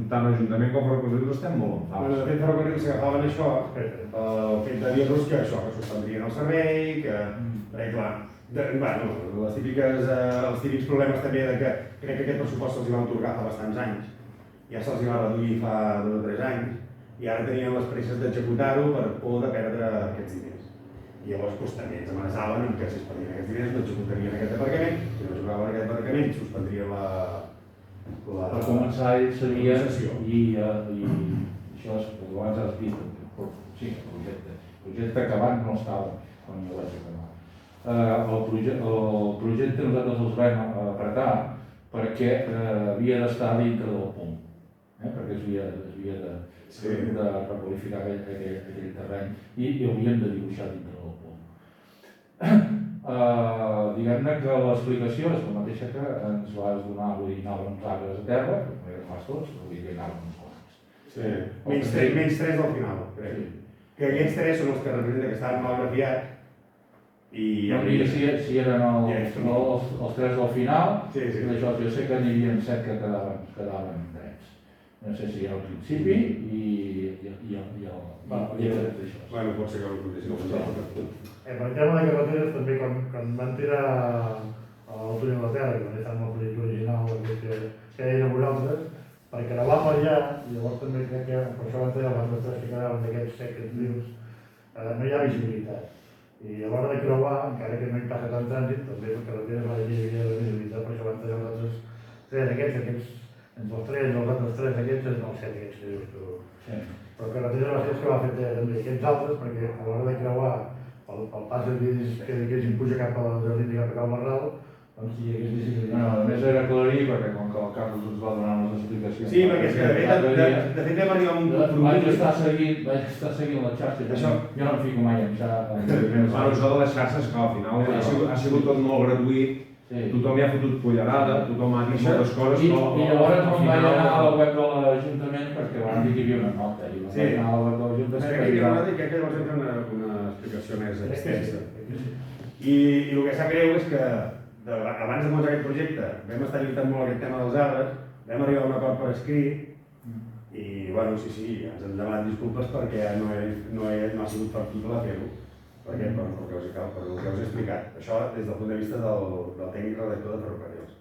tant l'Ajuntament com Ferrocarrils estem molt enfadats. De fet, Ferrocarrils s'agafaven això, el fet de dir-nos que suspendrien el servei, perquè clar, els típics problemes també de que crec que aquest pressupost se'ls va atorgar fa bastants anys, ja se'ls va reduir fa 2 o 3 anys, i ara tenien les presses d'executar-ho per por de perdre aquests diners. I llavors també ens amenaçaven que si es perdien aquests diners no executarien aquest aparcament, si no jugaven aquest aparcament suspendrien per començar ells sabien i això abans has dit, sí, el projecte acabat no estava quan jo vaig acabar. El projecte nosaltres els vam apretar perquè havia d'estar dintre del POM, perquè es havia de requalificar aquell terreny i havíem de dibuixar dintre del POM. Diguem-ne que l'explicació és la mateixa que ens vas donar, vull dir, anaven uns arbres a terra, no eren pas tots, però vull dir, anaven uns quants. Menys 3 del final, crec. Que aquests 3 són els que representen que estaven mal grafiats i... No mira si eren els 3 del final, jo sé que n'hi havia 7 que quedaven drets. No sé si era al principi i el d'això. Bueno, pot ser que ho contestin. Per tema de carreteres, també quan van tirar el túnel de la Terra, que també està en el projecte original que deien a vosaltres, per creuar per allà, i llavors també crec que per això van fer els altres 3 que quedaven d'aquests secrets vius, no hi ha visibilitat. I a l'hora de creuar, encara que no hi passa tant trànsit, també per carreteres hi havia de visibilitat, per això van fer els altres 3 aquests, entre els 3 i els altres 3 aquests, és els 7 aquests que dius tu. Però carreteres va ser els que va fer també aquests altres, perquè a l'hora de creuar pel pas que s'impuja cap a la jardí i cap a Cal Marral, doncs hi hagués visibilitat. Només era aclarir, perquè com que el Carlos ens va donar unes explicacions... Sí, perquè és que de fet vam arribar a un compromís... Vaig estar seguint les xarxes, jo no em fico mai en xarxes. Això de les xarxes, que al final ha sigut tot molt gratuït, tothom hi ha fotut cullerada, tothom ha dit moltes coses, I llavors em vaig anar a la web de l'Ajuntament perquè van dir que hi havia una nota, i vaig anar a la web de l'Ajuntament crec que llavors hem fet una explicació més extensa. I el que sap greu és que abans de començar aquest projecte vam estar lluitant molt aquest tema dels arbres, vam arribar a un acord per escrit i bueno, sí, ens han demanat disculpes perquè no ha sigut factible fer-ho. Per què? Per el que us he explicat. Això des del punt de vista del tècnic redactor de ferrocarrils.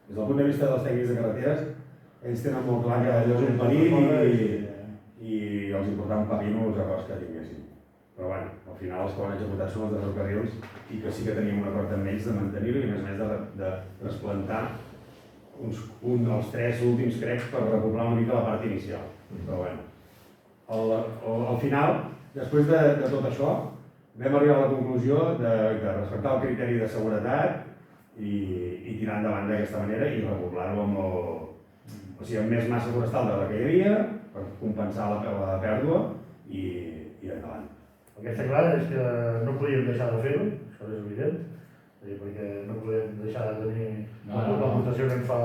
Des del punt de vista dels tècnics de carreteres, ells tenen molt clar que allò és un perill i els importava un papino els acords que tinguessin. Però bueno, al final els que ho han executat són els de ferrocarrils i que sí que teníem un acord amb ells de mantenir-ho i a més de trasplantar els 3 últims crecs per repoblar una mica la part inicial. Però bueno, al final, després de tot això, vam arribar a la conclusió de respectar el criteri de seguretat i tirar endavant d'aquesta manera i repoblar-ho amb més massa forestal de la que hi havia per compensar la pèrdua i endavant. El que està clar és que no podíem deixar de fer-ho, això és evident, perquè no podem deixar de tenir la votació que ens fa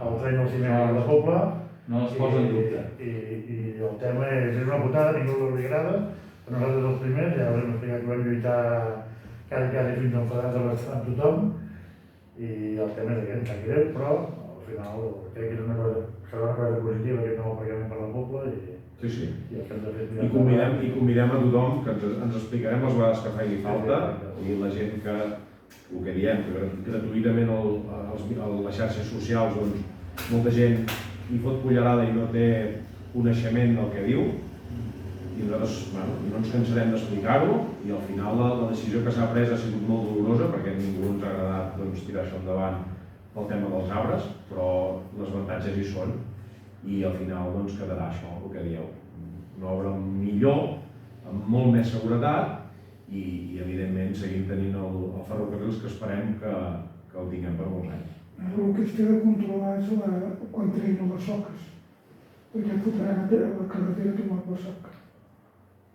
el tren del cinema de la Pobla. No es posa en dubte. I el tema és una putada, ningú li agrada, a nosaltres els primers, ja haurem explicat que vam lluitar quasi fins enfadats amb tothom, i el tema és aquest, em sap greu, però al final crec que serà una cosa positiva aquest nou pagament per la Pobla i Sí. el que hem de fer és I convidem a tothom que ens explicarem les vegades que faci falta i la gent que, el que diem, que gratuïtament a les xarxes socials, doncs, molta gent hi fot cullerada i no té coneixement del que diu i nosaltres no ens cansarem d'explicar-ho i al final la decisió que s'ha pres ha sigut molt dolorosa perquè a ningú ens ha agradat tirar això endavant pel tema dels arbres, però les avantatges hi són i al final quedarà això, el que dieu, una obra millor, amb molt més seguretat i evidentment seguim tenint el ferrocarrils que esperem que el tinguem per molts anys. El que es té de controlar és quan treguin les soques, perquè fotrem la carretera tomar per sac.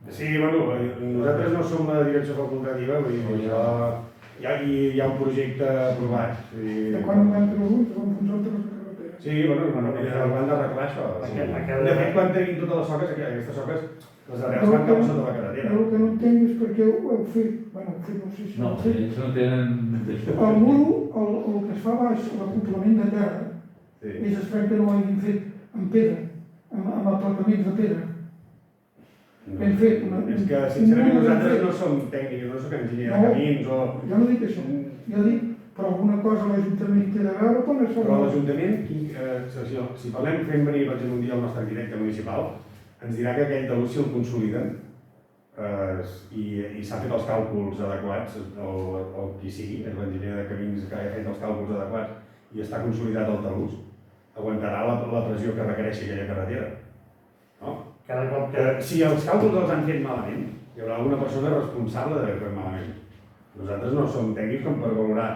Sí, bueno, nosaltres no som la direcció facultativa, vull dir, hi ha un projecte aprovat. De quan ho van treure, van enfonsar totes les carreteres. Sí, bueno, ho han d'arreglar això. De fet, quan treguin totes les soques, aquestes soques, les darreres van cap sota la carretera. El que no entenc és per què ho heu fet. Bueno, no sé si ho No, heu fet. ells no tenen... El muro, el que es fa baix, l'acoplament de terra, és estrany que no ho hagin fet amb pedra, amb aplanaments de pedra. Ben fet. És que, sincerament, nosaltres no som tècnics, no som enginyers de camins o... Jo no dic això, jo dic, però alguna cosa l'Ajuntament té de veure quan es fa... Però l'Ajuntament, si parlem fent venir, per exemple, un dia el nostre arquitecte municipal, ens dirà que aquell talús, si el consoliden i s'ha fet els càlculs adequats, o qui sigui, és l'enginyer de camins que ha fet els càlculs adequats i està consolidat el talús, aguantarà la pressió que requereixi aquella carretera. No? Cada cop que... Si els càlculs els han fet malament, hi haurà alguna persona responsable d'haver fet malament. Nosaltres no som tècnics com per valorar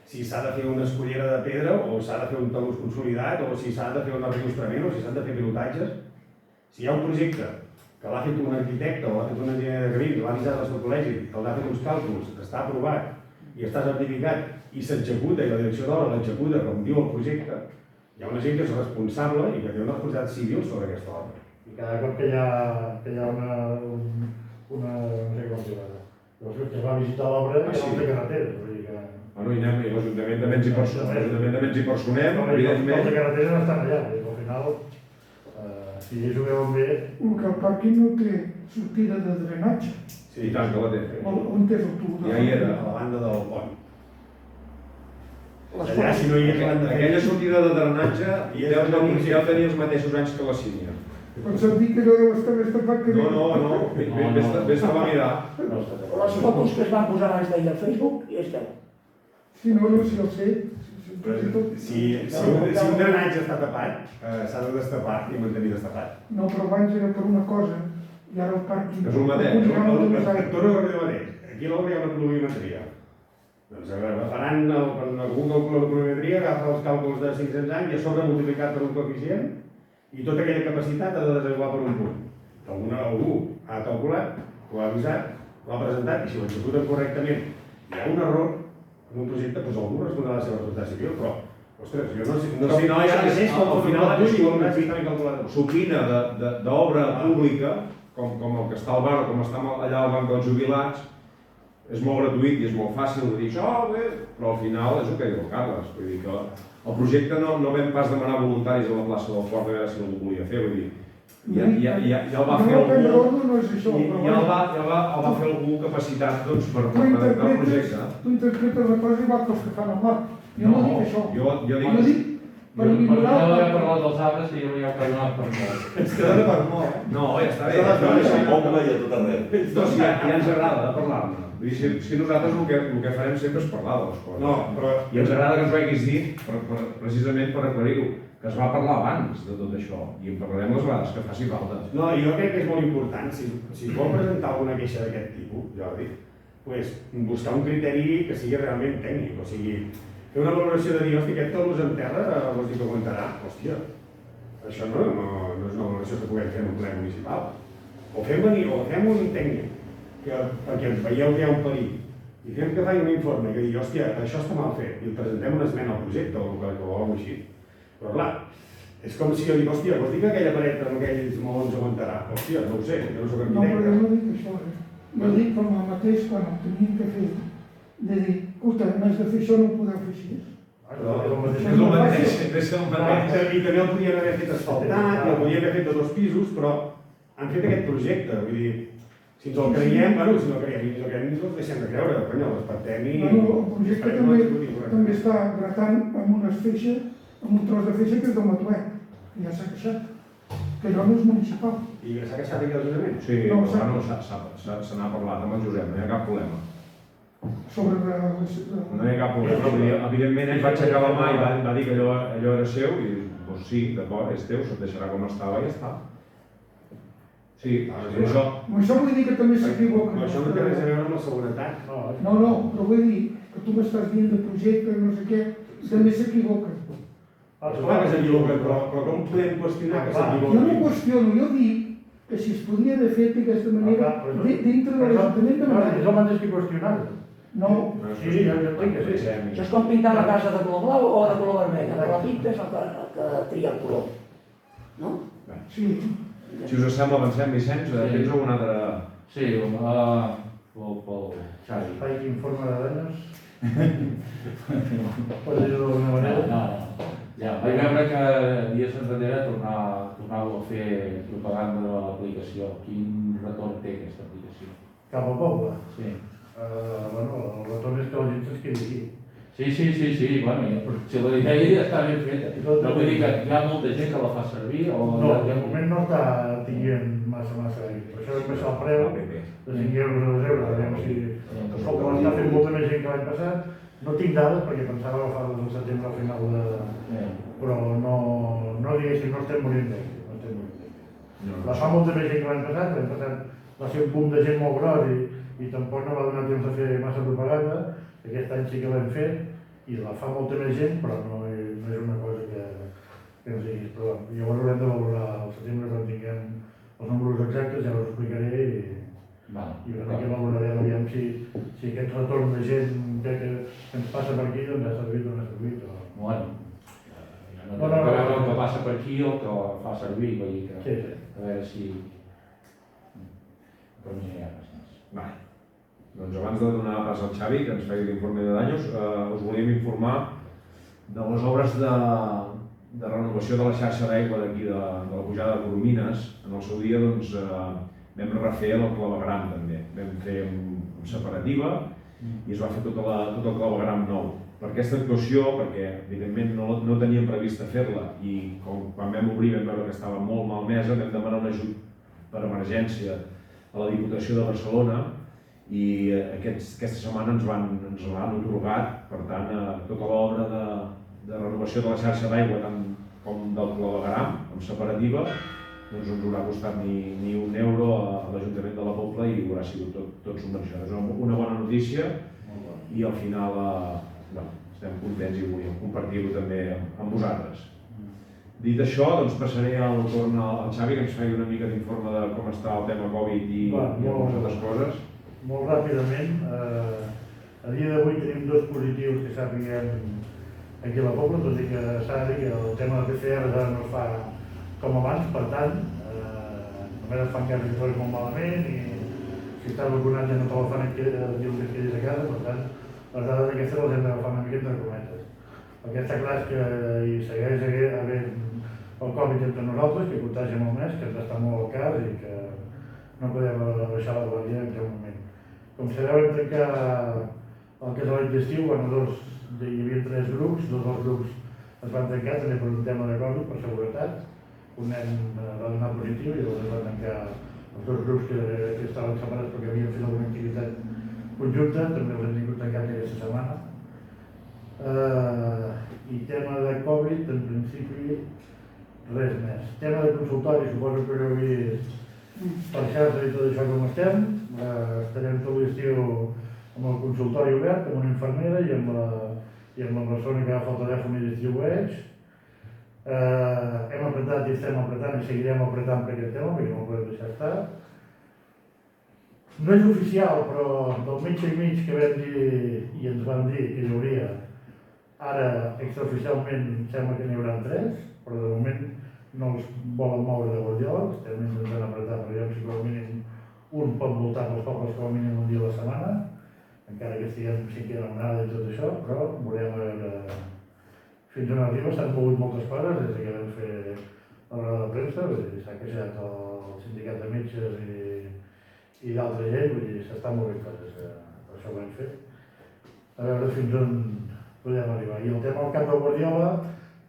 si s'ha de fer una escullera de pedra o s'ha de fer un talús consolidat o si s'ha de fer un arrecostrament o si s'han de fer pilotatges. Si hi ha un projecte que l'ha fet un arquitecte o l'ha fet un enginyer de camins, l'ha avisat al seu col·legi, l'ha fet uns càlculs, està aprovat i està certificat i s'executa i la direcció d'obra l'executa com diu el projecte, hi ha una gent que és responsable i que té una responsabilitat civil sobre aquesta obra. I cada cop que hi ha una no sé com dir-ho ara, que es va visitar l'obra i ja no té carreteres, vull dir que... Bueno, i anem, l'Ajuntament també ens hi personem, evidentment. Els de carreteres estan allà, i al final, si ells ho veuen bé... Que el pàrquing no té sortida de drenatge. Sí, i tant que la té. On té el tubo? Ja hi era. A la banda del pont. Allà, si no hi ha Aquella sortida de drenatge ja tenia els mateixos anys que la Sínia. Pots dir que allò deu estar més tapat que... No, vés-te a mirar. Les fotos que es van posar abans d'ahir al Facebook i esteu. Si no, si el sé. Si un drenatge està tapat, s'ha de destapar i mantenir destapat. No, però abans era per una cosa, i ara el pàrquing... És un mateix. Et torno a dir el mateix. Aquí a l'obra hi ha una pluviometria. Doncs faran, quan algú calcula la pluviometria, agafa els càlculs de 500 anys i a sobre multiplicat per un coeficient i tota aquella capacitat ha de desaiguar per un punt. Algú ha calculat, ho ha avisat, ho ha presentat i si ho executen correctament hi ha un error en un projecte, doncs algú respondrà a la seva responsabilitat civil, però, ostres, jo no sé al final s'opina d'obra pública, com el que està al bar o com està allà al banc dels jubilats, és molt gratuït i és molt fàcil de dir això, però al final és el que diu el Carles. Vull dir que el projecte no vam pas demanar voluntaris a la plaça del Port a veure si algú volia fer, vull dir, Ja el va fer No, que algú, no és això, i però ja el va fer algú capacitat doncs, per redactar el projecte. tu interpretes la cosa igual que els que fan el mar. Jo no dic això. Jo Jo dic... dic per Per no millorar... haver parlat dels arbres, que jo ja he parlat per molt. Ens queda per molt, No, ja està bé. Això és poble i a tot arreu. Doncs ja ens agrada parlar-ne. Vull dir, si nosaltres el que farem sempre és parlar de les coses. No, però... I ens agrada que ens ho haguis dit precisament per aclarir-ho, que es va parlar abans de tot això, i en parlarem les vegades que faci falta. No, jo crec que és molt important, si vol presentar alguna queixa d'aquest tipus, Jordi, pues, buscar un criteri que sigui realment tècnic, o sigui, fer una valoració de dir, hòstia, aquest talús en terra, vols dir que aguantarà? Hòstia, això no és una valoració que puguem fer en un ple municipal. O fem un tècnic, perquè veieu que hi ha un perill, i fem que faci un informe que digui, hòstia, això està mal fet, i presentem una esmena al projecte o el que volem així. Però clar, és com si jo dic, hòstia, vols dir que aquella paret amb aquells maons aguantarà? Hòstia, no ho sé, jo no soc No, però jo arquitecte. no dic això, Jo dic com el mateix quan ho teníem que fer, de dir, escolta, n'has de fer això, no ho podeu fer així. És el mateix. I també el podien haver fet asfaltat, i el podien haver fet de 2 pisos, però han fet aquest projecte, vull dir, si ens el creiem, bueno, si no creiem, ni ens el deixem de creure, conya, l'espatem i... Bueno, el projecte també està gratant amb unes feixes, amb un tros de feixa que és del Matuet, que ja s'ha queixat, que allò no és municipal. I s'ha queixat aquí l'Ajuntament? Sí, No, bueno, se n'ha parlat amb el Josep, no hi ha cap problema. Sobre No hi ha cap problema. Vull dir, evidentment ell va aixecar la mà i va dir que allò era seu i doncs sí, d'acord, és teu, se't deixarà com estava i ja està. Sí, això... Amb això vull dir que també s'equivoquen. Però això no té res a veure amb la seguretat. No, però vull dir que tu m'estàs dient de projecte, no sé què, també s'equivoquen. Clar que s'equivoquen, però com podem qüestionar que Jo no s'equivoquen? qüestiono, jo dic que si es podia haver fet d'aquesta manera dintre de l'Ajuntament de Manresa. És el mateix que qüestionar-ho. No, Sí, jo entenc que sí. Això és com pintar la casa de color blau o de color vermell. El que la pinta és el que tria el color. No? sí. Si us sembla, avancem, Vicenç, tens algun altre... Sí, pel Xavi. Faig informe de danys. Per dir-ho d'alguna manera. Ja, vaig veure que dies enrere tornàveu a fer propaganda de l'aplicació. Quin retorn té aquesta aplicació? Cap al poble. Sí. Bueno, el retorn és que la gent es quedi aquí. Sí, bueno, si la idea ja està ben feta. No vull dir que hi ha molta gent que la fa servir o... No, de moment no està tinguent massa èxit. Per això vam baixar el preu de 5 euros a 2 euros. Aviam si el poble està fent molta més gent que l'any passat. No tinc dades perquè pensava agafar-les al setembre al final de... Però no diguéssim, no estem morint d'èxit. La fa molta més gent que l'any passat va ser un boom de gent molt gros i tampoc no va donar temps de fer massa propaganda. Aquest any sí que l'hem fet i la fa molta més gent, però no és una cosa que ens diguis. Però llavors haurem de valorar al setembre quan tinguem els números exactes, ja us explicaré i una mica valorarem aviam si aquest retorn de gent que ens passa per aquí doncs ha servit o no ha servit. Bueno, no té a veure el que passa per aquí o el que fa servir, vull dir que... Sí. A veure si... Però no hi ha res més. Vale. Doncs abans de donar pas al Xavi, que ens faci l'informe de danys, us volíem informar de les obres de renovació de la xarxa d'aigua d'aquí, de la pujada de Coromines. En el seu dia doncs, vam refer el clavegram també. Vam fer amb separativa i es va fer tot el clavegram nou. Per aquesta actuació, perquè evidentment no teníem previst fer-la i quan vam obrir vam veure que estava molt malmesa, vam demanar un ajut per emergència a la Diputació de Barcelona i aquesta setmana ens l'han atorgat. Per tant, tota l'obra de renovació de la xarxa d'aigua, tant com del clavegram, amb separativa, no ens haurà costat ni un euro a l'Ajuntament de la Pobla i haurà sigut tot subvencionat. És una bona notícia i al final estem contents i volíem compartir-ho també amb vosaltres. Dit això, doncs passaré el torn al Xavi, que ens faci una mica d'informe de com està el tema Covid i algunes altres coses. Molt ràpidament, a dia d'avui tenim 2 positius que sàpiguem aquí a la Pobla, tot i que s'ha de dir que el tema de PCR ara no es fa com abans, per tant, només es fan casos que es molt malament i si estàs vacunat ja no te la fan aquí, diuen que et quedis a casa, per tant, les dades aquestes les hem d'agafar una mica entre cometes. El que està clar és que hi segueix havent el Covid entre nosaltres, que contagia molt més, que ens està molt al cas i que no podem baixar la guàrdia en cap moment. Com sabeu, vam tancar el casal d'estiu, hi havia 3 grups, 2 dels grups es van tancar també per un tema de Covid, per seguretat. Un nen va donar positiu i llavors es van tancar els 2 grups que estaven separats perquè havien fet alguna activitat conjunta, també els hem tingut tancats aquesta setmana. I tema de Covid, en principi, res més. Tema de consultori, suposo que ho heu vist per xarxa i tot això com estem. Estarem tot l'estiu amb el consultori obert, amb una infermera i amb la persona que agafa el telèfon i distribueix. Hem apretat i estem apretant i seguirem apretant per aquest tema, perquè no ho podem deixar estar. No és oficial, però del metge i mig que vam dir i ens van dir que hi hauria, ara extraoficialment sembla que n'hi haurà 3, però de moment no els volen moure de Guardiola, estem intentant apretar, però ja si com a mínim un pot voltar pels pobles com a mínim un dia a la setmana, encara que estiguem en cinquena onada i tot això, però veurem a veure fins on arriba. S'han mogut moltes coses des que vam fer la roda de premsa, s'ha queixat el sindicat de metges i d'altra gent, vull dir, s'estan movent coses, per això ho hem fet. A veure fins on podem arribar. I el tema del camp de Guardiola,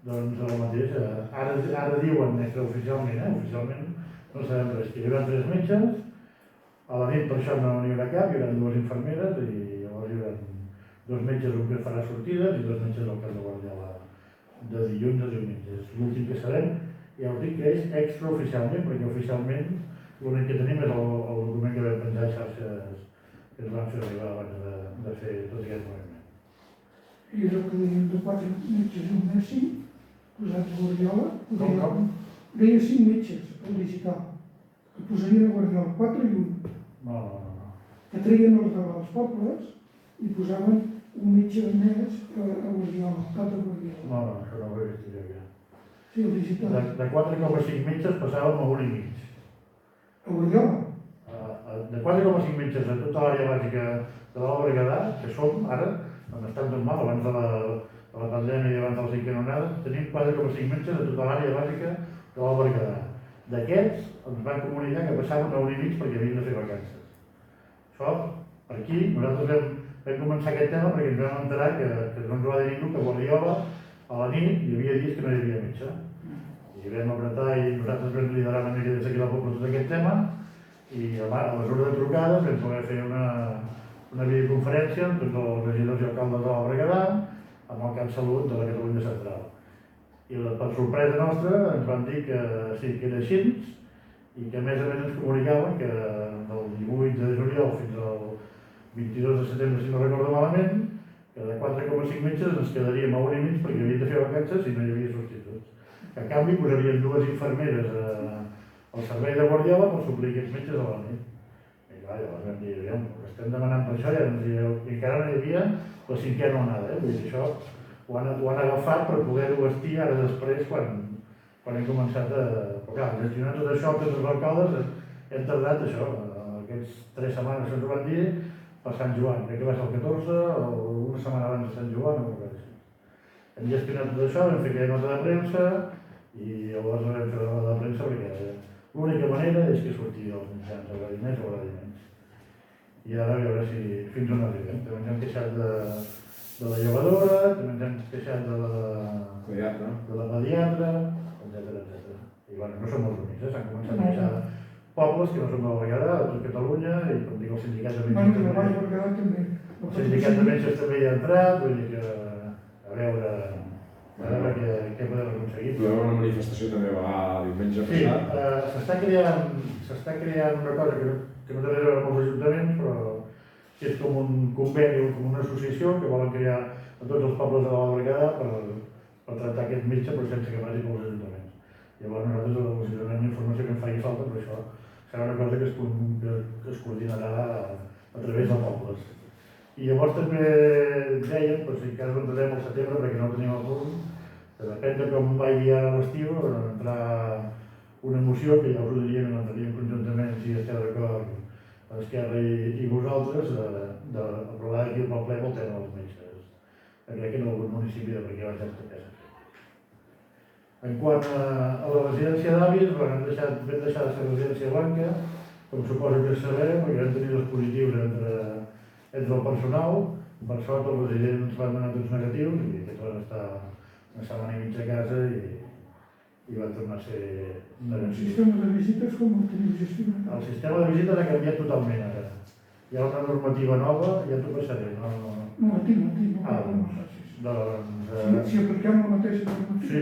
doncs el mateix, ara diuen extraoficialment, oficialment no sabem res, que hi haurà 3 metges, a la nit per això no n'hi haurà cap, hi haurà 2 infermeres i llavors hi haurà 2 metges un que farà sortides i 2 metges al camp de Guardiola de dilluns a diumenge. És l'últim que sabem, ja us dic que és extraoficialment, perquè oficialment l'únic que tenim és el document que vam penjar a xarxes que ens van fer arribar abans de fer tot aquest moviment. I és el que deien de 4 metges i un mes 5, posats a Guardiola. Com? Deia 5 metges al digital, que posarien a Guardiola 4 i 1. No. Que treien els dels pobles i posaven un metge més a Guardiola, tot a Guardiola. No, això no ho he vist jo ja. Sí, el digital. De 4,5 metges passàvem a 1,5. A Guardiola? De 4,5 metges a tota l'àrea bàsica de l'Alt Berguedà, que som ara, on estem tot mal, abans de la pandèmia i abans de la cinquena onada, tenim 4,5 metges a tota l'àrea bàsica de l'Alt Berguedà. D'aquests ens van comunicar que passaven a 1,5 perquè havien de fer vacances. Això, per aquí, nosaltres vam començar aquest tema perquè ens vam enterar que no ens va dir ningú que a Guardiola a la nit hi havia dies que no hi havia metge. I vam apretar i nosaltres vam liderar una mica des d'aquí la població d'aquest tema i a mesura de trucades vam poder fer una videoconferència amb tots els regidors i alcaldes de l'Alt Berguedà amb el Camp Salut de la Catalunya Central. I per sorpresa nostra ens van dir que sí, que era així i que a més ens comunicaven que del 18 de juliol fins al 22 de setembre, si no recordo malament, que de 4,5 metges ens quedaríem a 1,5 perquè havien de fer vacances i no hi havia substituts. A canvi posarien 2 infermeres al servei de Guardiola per suplir aquests metges a la nit. I clar, llavors vam dir, aviam, estem demanant per això i ens dieu, i encara no hi havia la cinquena onada, vull dir, això ho han agafat per poder-ho vestir ara després quan hem començat a... Però clar, gestionar tot això, tots els alcaldes, hem tardat això, aquests 3 setmanes que ens ho van dir, per Sant Joan, crec que va ser el 14 o una setmana abans de Sant Joan o alguna cosa així. Hem gestionat tot això, vam fer aquella nota de premsa i llavors vam fer la nota de premsa perquè l'única manera és que surti els mitjans, agradi més o agradi menys. I ara a veure si fins on arribem. També ens hem queixat de la llevadora, també ens hem queixat de la pediatra, etc. I bueno, no som els únics, s'han començat a queixar pobles que no són de la Berguedà, de tot Catalunya, i com dic, el sindicat de metges el sindicat de metges també hi ha entrat, vull dir que a veure què podem aconseguir. Podem una manifestació també va diumenge passat. Sí, s'està creant una cosa que no té res a veure amb els ajuntaments, però que és com un conveni o com una associació que volen crear a tots els pobles de la Berguedà per tractar aquest metge però sense que vagi pels ajuntaments. Llavors nosaltres els donem informació que ens faci falta, però això serà una cosa que es coordinarà a través de pobles. I llavors també dèiem, però si encara no entrarem al setembre perquè no tenim el punt, que depèn de com vagi ara l'estiu, entrar una moció que ja us ho diríem i l'entraríem conjuntament si esteu d'acord Esquerra i vosaltres d'aprovar aquí al ple pel tema dels metges. Crec que en algun municipi de perquè vaig estar. En quant a la residència d'avis, vam deixar de ser residència blanca, com suposo que sabeu, perquè vam tenir dos positius entre el personal. Per sort els residents van donar tots negatius i aquests van estar una setmana i mitja a casa i van tornar a ser El negatius. sistema de visites com el teniu gestionat? El sistema de visites ha canviat totalment ara. Hi ha una normativa nova, ja t'ho passaré, no? No, a ti no. Ah, doncs, Si apliquem la mateixa normativa. sí,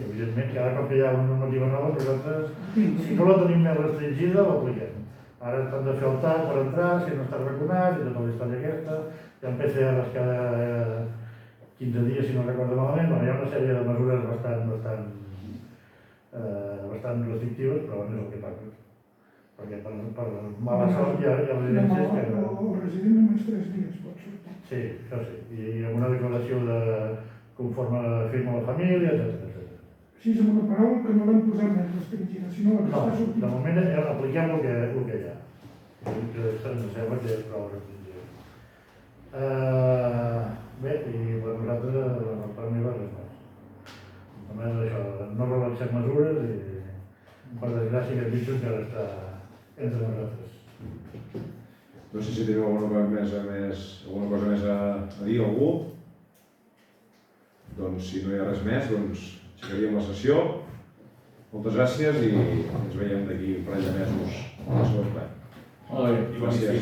evidentment, cada cop que hi ha una normativa nova, nosaltres, Sí, si no la tenim més restringida, l'apliquem. Ara t'han de fer el TAC per entrar, si no estàs vacunat, i tota la història aquesta, hi ha PCRs cada 15 dies, si no recordo malament, bueno, hi ha una sèrie de mesures bastant restrictives, però no és el que toca. Perquè per mala sort hi ha residències que no... El resident només 3 dies pot sortir. Sí, això sí, i amb una declaració conforme firma la família, etc. Així és amb una paraula que no l'hem posat més restringida, sinó la que No, està sortint. de moment apliquem el que hi ha. Ens sembla que és prou restringida. Bé, i per nosaltres, per mi va res més. Només això, no relaxem mesures i per desgràcia aquest bitxo encara està entre nosaltres. No sé si teniu alguna cosa més a dir a algú. Doncs si no hi ha res més, doncs aixecaríem la sessió. Moltes gràcies i ens veiem d'aquí un parell de mesos a la següent ple. Molt bé. Gràcies.